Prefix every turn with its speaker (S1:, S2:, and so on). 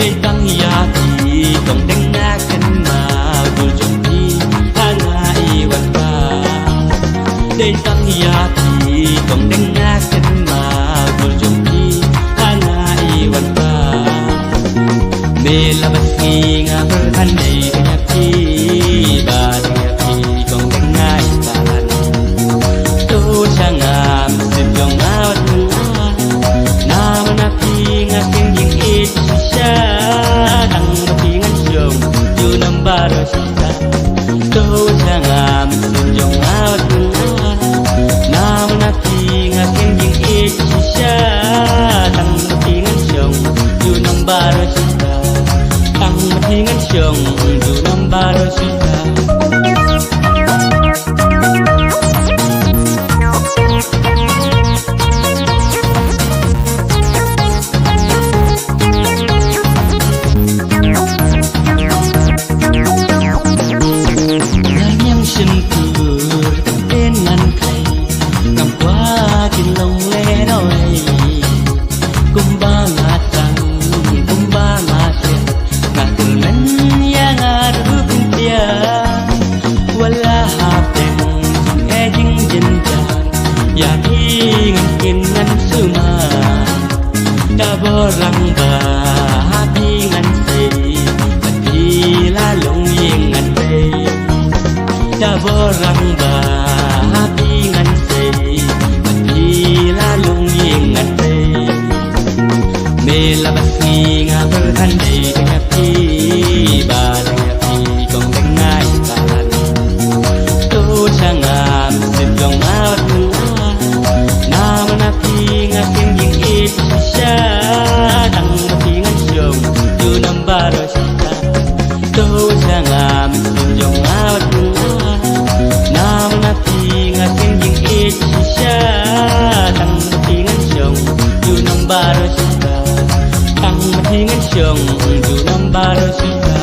S1: Tang yaki tong dengakan mau jumpi hanga iwan pa. Tang yaki tong dengakan mau jumpi hanga iwan pa. Melabat nginga berhandai yaki bad yaki tong dengai tahan. Tu sangam sejong awat nama napi ngaking jing it sisa tang napingan syong junam baro sisa. Tu sangam sejong awat nama napi ngaking jing it sisa tang napingan syong junam baro sisa. Tang napingan syong junam baro sisa. Borang hati ngan sei hati lalung yengan bei. Da borang hati ngan sei hati lalung yengan bei. Melabat nginga berhandai hati barang hati kong dengai tahan. Tu sangam sejong awat nama napi ngaking jing it sisa tang napingan syong junam baro sisa. Tu sangam sejong awat nama napi ngaking jing it sisa tang napingan syong junam baro sisa. Tang napingan syong junam baro sisa.